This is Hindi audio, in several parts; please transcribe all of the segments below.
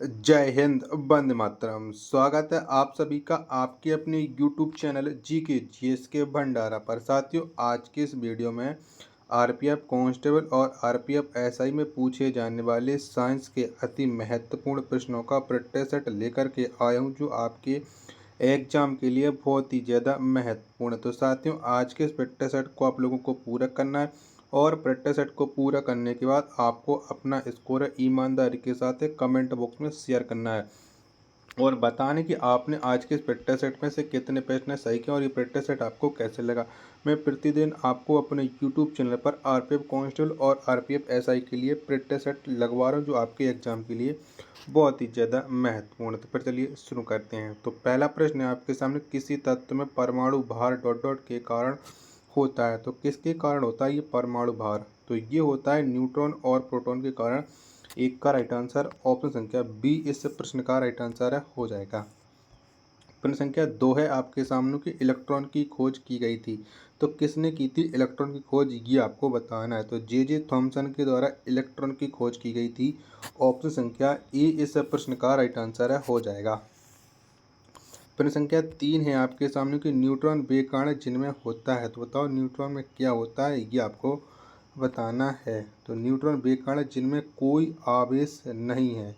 जय हिंद, वंदे मातरम। स्वागत है आप सभी का आपके अपने यूट्यूब चैनल जी के जीएस के भंडारा पर। साथियों, आज के इस वीडियो में आरपीएफ कांस्टेबल और आरपीएफ एसआई में पूछे जाने वाले साइंस के अति महत्वपूर्ण प्रश्नों का प्रैक्टिस सेट लेकर के आया हूँ, जो आपके एग्जाम के लिए बहुत ही ज़्यादा महत्वपूर्ण है। तो साथियों, आज के इस प्रैक्टिस सेट को आप लोगों को पूरा करना है और प्रैक्टिस सेट को पूरा करने के बाद आपको अपना स्कोर ईमानदारी के साथ एक कमेंट बॉक्स में शेयर करना है और बताने कि आपने आज के इस प्रैक्टिस सेट में से कितने प्रश्न सही किए और ये प्रैक्टिस सेट आपको कैसे लगा। मैं प्रतिदिन आपको अपने यूट्यूब चैनल पर आरपीएफ कांस्टेबल और आरपीएफ एसआई के लिए प्रैक्टिस सेट लगवा रहा हूँ, जो आपके एग्जाम के लिए बहुत ही ज़्यादा महत्वपूर्ण है। तो फिर चलिए शुरू करते हैं। तो पहला प्रश्न है आपके सामने, किसी तत्व में परमाणु भार डॉट डॉट के कारण होता है। तो किसके कारण होता है ये परमाणु भार? तो ये होता है न्यूट्रॉन और प्रोटॉन के कारण। एक का राइट आंसर ऑप्शन संख्या बी इस प्रश्न का राइट आंसर है, हो जाएगा। प्रश्न संख्या 2 है आपके सामने कि इलेक्ट्रॉन की खोज की गई थी। तो किसने की थी इलेक्ट्रॉन की खोज, ये आपको बताना है। तो जे थॉमसन के द्वारा इलेक्ट्रॉन की खोज की गई थी। ऑप्शन संख्या ए इस प्रश्न का राइट आंसर है, हो जाएगा। प्रश्न संख्या 3 है आपके सामने कि न्यूट्रॉन वे कण जिनमें होता है। तो बताओ न्यूट्रॉन में क्या होता है, ये आपको बताना है। तो न्यूट्रॉन वे कण जिनमें कोई आवेश नहीं है।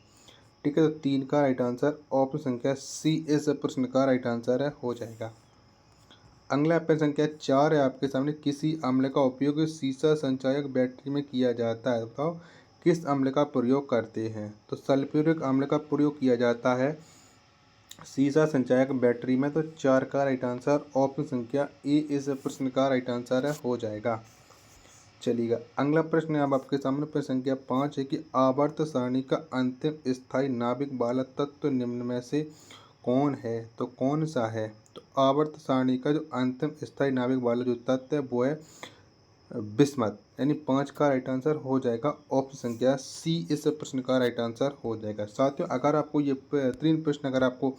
ठीक है, तो 3 का राइट आंसर ऑप्शन संख्या सी इस प्रश्न का राइट आंसर है, हो जाएगा। अगला प्रश्न संख्या 4 है आपके सामने, किसी अम्ल का उपयोग सीसा संचायक बैटरी में किया जाता है। बताओ किस अम्ल का प्रयोग करते हैं। तो सल्फ्यूरिक अम्ल का प्रयोग किया जाता है सीसा संचायक बैटरी में। तो 4 का राइट आंसर ऑप्शन संख्या ए इस प्रश्न का राइट आंसर है, हो जाएगा। चलिएगा, अगला प्रश्न है अब आपके सामने प्रश्न संख्या 5 है कि आवर्त सारणी का अंतिम स्थायी नाभिक वाला तत्व निम्न में से कौन है। तो कौन सा है? तो आवर्त सारणी का जो अंतिम स्थायी नाभिक वाला जो तत्व है वो है बिस्मथ, यानी 5 का राइट आंसर हो जाएगा। ऑप्शन संख्या सी इस प्रश्न का राइट आंसर हो जाएगा। साथियों, अगर आपको ये 3 प्रश्न अगर आपको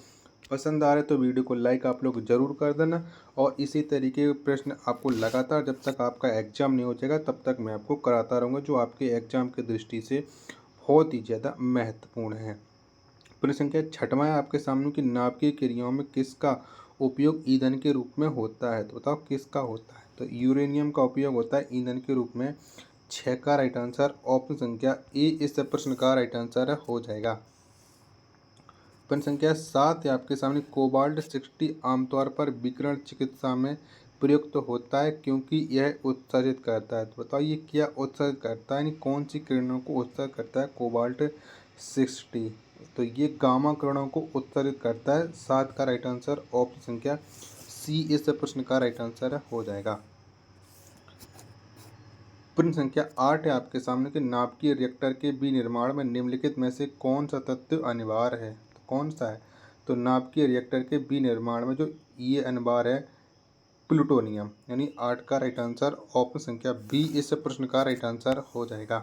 पसंद आ रहे तो वीडियो को लाइक आप लोग ज़रूर कर देना और इसी तरीके के प्रश्न आपको लगातार जब तक आपका एग्ज़ाम नहीं हो जाएगा तब तक मैं आपको कराता रहूँगा, जो आपके एग्ज़ाम की दृष्टि से बहुत ही ज़्यादा महत्वपूर्ण है। प्रश्न संख्या 6वां है आपके सामने कि नाभिकीय क्रियाओं में किसका उपयोग ईंधन के रूप में होता है। तो बताओ किसका होता है। तो यूरेनियम का उपयोग होता है ईंधन के रूप में। 6 का राइट आंसर ऑप्शन संख्या ए इस प्रश्न का राइट आंसर है, हो जाएगा। प्रश्न संख्या 7 है आपके सामने, कोबाल्ट 60 आमतौर पर विकिरण चिकित्सा में प्रयुक्त होता है क्योंकि यह उत्सर्जित करता है। तो बताओ ये क्या उत्सर्जित करता है, यानी कौन सी किरणों को उत्सर्जित करता है कोबाल्ट 60। तो ये गामा किरणों को उत्सर्जित करता है। 7 का राइट आंसर ऑप्शन संख्या सी इस प्रश्न का राइट आंसर है, हो जाएगा। प्रश्न संख्या 8 है आपके सामने कि नाभिकीय रिएक्टर के विनिर्माण में निम्नलिखित में से कौन सा तत्व अनिवार्य है। तो कौन सा है? तो नाभिकीय रिएक्टर के विनिर्माण में जो ये अनिवार्य है प्लूटोनियम, यानी 8 का राइट आंसर ऑप्शन संख्या बी इस प्रश्न का राइट आंसर हो जाएगा।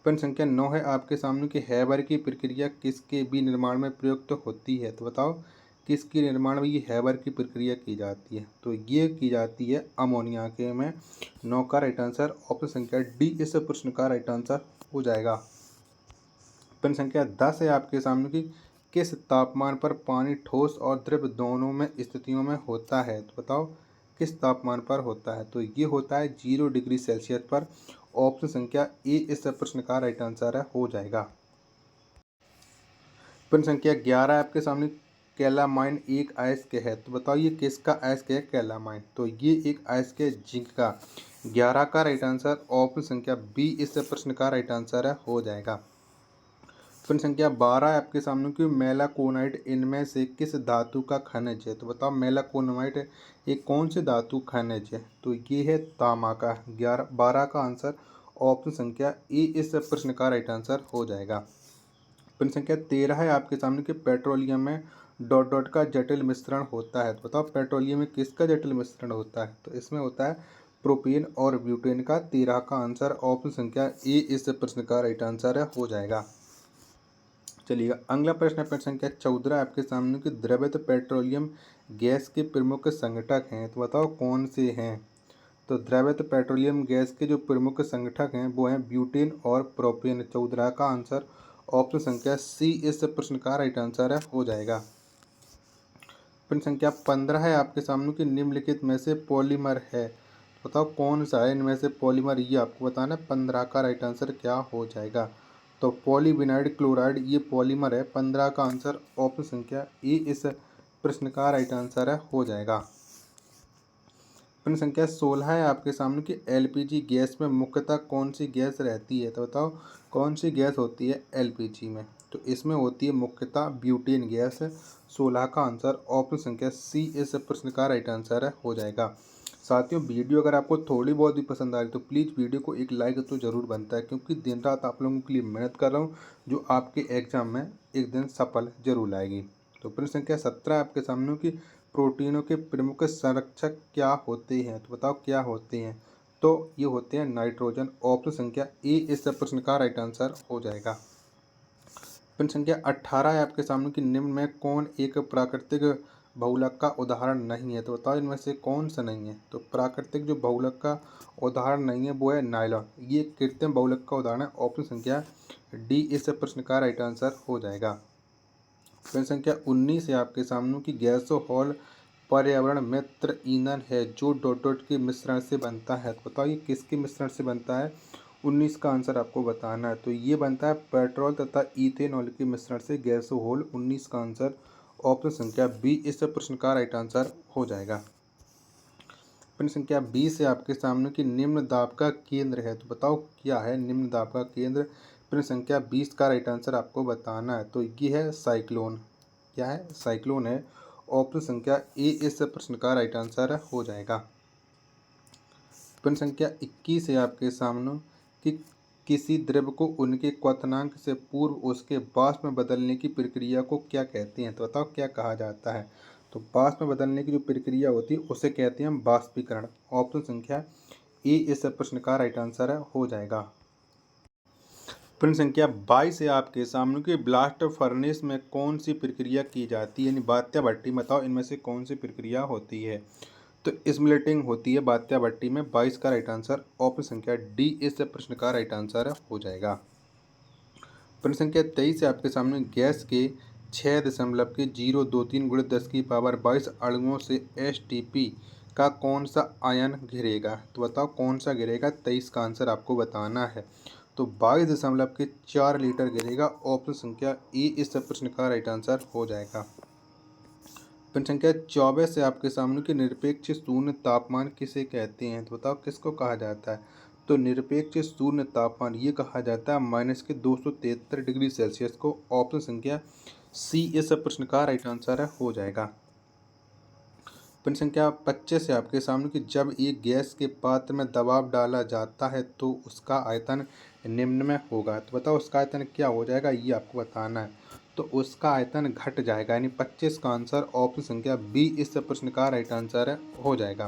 प्रश्न संख्या 9 है आपके सामने कि हैबर की प्रक्रिया किसके विनिर्माण में प्रयुक्त होती है। तो बताओ किसके निर्माण में ये हैबर की प्रक्रिया की जाती है। तो ये की जाती है अमोनिया के में। 9 का राइट आंसर ऑप्शन संख्या डी इस प्रश्न का राइट आंसर हो जाएगा। प्रश्न संख्या 10 है आपके सामने कि किस तापमान पर पानी ठोस और द्रव दोनों में स्थितियों में होता है। तो बताओ किस तापमान पर होता है। तो ये होता है 0 डिग्री सेल्सियस पर। ऑप्शन संख्या ए इस प्रश्न का राइट आंसर है, हो जाएगा। प्रश्न संख्या 11 है आपके सामने, कैलामाइन एक अयस्क है। तो बताओ ये किसका अयस्क है कैलामाइन। तो ये एक अयस्क है जिंक का। 11 का राइट आंसर ऑप्शन संख्या बी इस प्रश्न का राइट आंसर है, हो जाएगा। प्रश्न संख्या 12 है आपके सामने कि मेलाकोनाइट इनमें से किस धातु का खनिज है। तो बताओ मेलाकोनाइट एक कौन से धातु खनिज है। तो ये है तांबा का। 12 का आंसर ऑप्शन संख्या ए इस प्रश्न का राइट आंसर हो जाएगा। प्रश्न संख्या 13 है आपके सामने कि पेट्रोलियम में डॉट डॉट का जटिल मिश्रण होता है। तो बताओ पेट्रोलियम में किसका जटिल मिश्रण होता है। तो इसमें होता है प्रोपेन और ब्यूटेन का। 13 का आंसर ऑप्शन संख्या ए इस प्रश्न का राइट आंसर है, हो जाएगा। चलिएगा, अगला प्रश्न है प्रश्न संख्या 14 आपके सामने कि द्रवित पेट्रोलियम गैस के प्रमुख संगठक हैं। तो बताओ कौन से हैं। तो द्रवित पेट्रोलियम गैस के जो प्रमुख संगठक हैं वो हैं ब्यूटेन और प्रोपेन। 14 का आंसर ऑप्शन संख्या सी इस प्रश्न का राइट आंसर है हो जाएगा। प्रश्न संख्या 15 है आपके सामने कि निम्नलिखित में से पॉलीमर है, बताओ कौन सा है इनमें से पॉलीमर, ये आपको बताना है। 15 का राइट आंसर क्या हो जाएगा। तो पॉलीविनाइल क्लोराइड ये पॉलीमर है। 15 का आंसर ऑप्शन संख्या ए इस प्रश्न का राइट आंसर है हो जाएगा। प्रश्न संख्या 16 है आपके सामने कि एलपीजी गैस में मुख्यतः कौन सी गैस रहती है, तो बताओ कौन सी गैस होती है एलपीजी में। तो इसमें होती है मुख्यतः ब्यूटेन गैस। 16 का आंसर ऑप्शन संख्या सी इस प्रश्न का राइट आंसर है हो जाएगा। साथियों, वीडियो अगर आपको थोड़ी बहुत भी पसंद आ रही तो प्लीज़ वीडियो को एक लाइक तो ज़रूर बनता है, क्योंकि दिन रात आप लोगों के लिए मेहनत कर रहा हूँ जो आपके एग्जाम में एक दिन सफल जरूर लाएगी। तो प्रश्न संख्या 17 आपके सामने की प्रोटीनों के प्रमुख संरक्षक क्या होते हैं, तो बताओ क्या होते हैं। तो ये होते हैं नाइट्रोजन। ऑप्शन संख्या ए इस प्रश्न का राइट आंसर हो जाएगा। प्रश्न संख्या 18 है आपके सामने कि निम्न में कौन एक प्राकृतिक बहुलक का उदाहरण नहीं है, तो बताओ इनमें से कौन सा नहीं है। तो प्राकृतिक जो बहुलक का उदाहरण नहीं है वो है नायलॉन, ये कृत्रिम बहुलक का उदाहरण है। ऑप्शन संख्या डी इस प्रश्न का राइट आंसर हो जाएगा। प्रश्न संख्या 19 है आपके सामने कि गैसोहॉल पर्यावरण मित्र ईंधन है जो डॉट डॉट के मिश्रण से बनता है, तो बताओ ये किसके मिश्रण से बनता है। 19 का आंसर आपको बताना है। तो ये बनता है पेट्रोल तथा इथेनॉल के मिश्रण से गैसोहॉल। 19 का आंसर ऑप्शन संख्या बी इस प्रश्न का राइट आंसर हो जाएगा। प्रश्न संख्या 20 है आपके सामने कि निम्न दाब का केंद्र है, तो बताओ क्या है निम्न दाब का केंद्र। प्रश्न संख्या 20 का राइट आंसर आपको बताना है। तो ये है साइक्लोन। क्या है, साइक्लोन है। ऑप्शन संख्या ए इस प्रश्न का राइट आंसर हो जाएगा। प्रश्न संख्या 21 है आपके सामने कि किसी द्रव को उनके क्वथनांक से पूर्व उसके वाष्प में बदलने की प्रक्रिया को क्या कहते हैं, तो बताओ क्या कहा जाता है। तो वाष्प में बदलने की जो प्रक्रिया होती है उसे कहते हैं हम वाष्पीकरण। ऑप्शन संख्या ए इस प्रश्न का राइट आंसर हो जाएगा। प्रश्न संख्या 22 है आपके सामने कि ब्लास्ट फर्नेस में कौन सी प्रक्रिया की जाती है, यानी बात्या भट्टी। बताओ इनमें से कौन सी प्रक्रिया होती है। तो स्मिल्टिंग होती है बात्या भट्टी में। 22 का राइट आंसर ऑप्शन संख्या डी इस प्रश्न का राइट आंसर हो जाएगा। प्रश्न संख्या 23 है आपके सामने गैस के 6.023 × 10⁻22 अणुओं से एसटीपी का कौन सा आयन घिरेगा, तो बताओ कौन सा घिरेगा। 23 का आंसर आपको बताना है। तो 22.4 लीटर गिरेगा। ऑप्शन संख्या ए इस प्रश्न का राइट आंसर हो जाएगा। प्रश्न संख्या 24 है आपके सामने कि निरपेक्ष शून्य तापमान किसे कहते हैं, तो बताओ किसको कहा जाता है। तो निरपेक्ष शून्य तापमान ये कहा जाता है -273 डिग्री सेल्सियस को। ऑप्शन संख्या सी इस प्रश्न का राइट आंसर हो जाएगा। प्रश्न संख्या 25 है आपके सामने कि जब एक गैस के पात्र में दबाव डाला जाता है तो उसका आयतन निम्न में होगा, तो बताओ उसका आयतन क्या हो जाएगा, ये आपको बताना है। तो उसका आयतन घट जाएगा, यानी 25 का आंसर ऑप्शन संख्या बी इस प्रश्न का राइट आंसर हो जाएगा।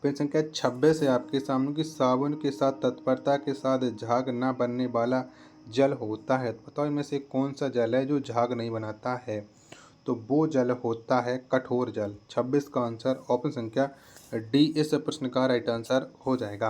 प्रश्न संख्या 26 है आपके सामने कि साबुन के साथ तत्परता के साथ झाग न बनने वाला जल होता है, तो बताओ इनमें से कौन सा जल है जो झाग नहीं बनाता है। तो वो जल होता है कठोर जल। 26 का आंसर ऑप्शन संख्या डी इस प्रश्न का राइट आंसर हो जाएगा।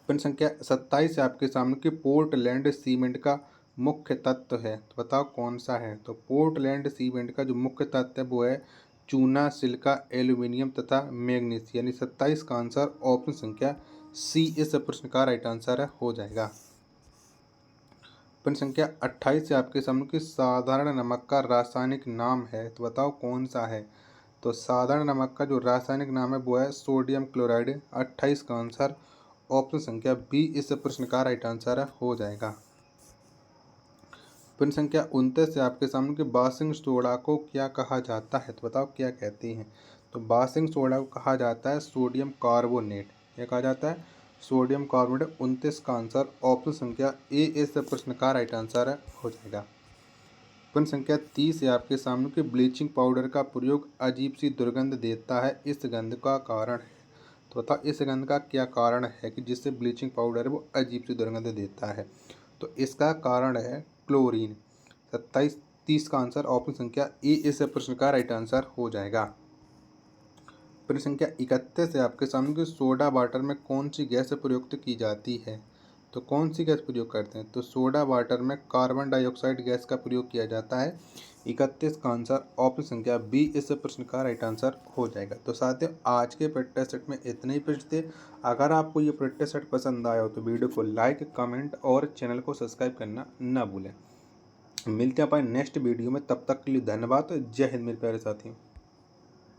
प्रश्न संख्या 27 है आपके सामने कि पोर्टलैंड सीमेंट का मुख्य तत्व है, तो बताओ कौन सा है। तो पोर्टलैंड सीमेंट का जो मुख्य तत्व है वो है चूना, सिलिका, एल्यूमिनियम तथा मैग्नीज, यानी 27 का आंसर ऑप्शन संख्या सी इस प्रश्न का राइट आंसर हो जाएगा। प्रश्न संख्या 28 से आपके सामने कि साधारण नमक का रासायनिक नाम है, तो बताओ कौन सा है। तो साधारण नमक का जो रासायनिक नाम है वो है सोडियम क्लोराइड। 28 का आंसर ऑप्शन संख्या बी इस प्रश्न का राइट आंसर हो जाएगा। प्रश्न संख्या 29 से आपके सामने कि बासिंग सोडा को क्या कहा जाता है, तो बताओ क्या कहते हैं। तो बासिंग सोडा को कहा जाता है सोडियम कार्बोनेट। क्या कहा जाता है, सोडियम कार्बोनेट। 29 का आंसर ऑप्शन संख्या ए इस प्रश्न का राइट आंसर हो जाएगा। प्रश्न संख्या 30 है आपके सामने कि ब्लीचिंग पाउडर का प्रयोग अजीब सी दुर्गंध देता है, इस गंध का कारण है। तो बताओ इस गंध का क्या कारण है कि जिससे ब्लीचिंग पाउडर है वो अजीब सी दुर्गंध देता है। तो इसका कारण है क्लोरीन। 30 का आंसर ऑप्शन संख्या ए इस प्रश्न का राइट आंसर हो जाएगा। प्रश्न संख्या 31 है आपके सामने कि सोडा वाटर में कौन सी गैस प्रयुक्त की जाती है। तो कौन सी गैस प्रयोग करते हैं? तो सोडा वाटर में कार्बन डाइऑक्साइड गैस का प्रयोग किया जाता है। 31 का आंसर ऑप्शन संख्या बी इस प्रश्न का राइट आंसर हो जाएगा। तो साथियों, आज के प्रैक्टिस सेट में इतने ही प्रश्न थे। अगर आपको ये प्रैक्टिस सेट पसंद आया हो तो वीडियो को लाइक, कमेंट और चैनल को सब्सक्राइब करना ना भूलें। मिलते हैं अपने नेक्स्ट वीडियो में, तब तक के लिए धन्यवाद। जय हिंद मेरे प्यारे साथियों।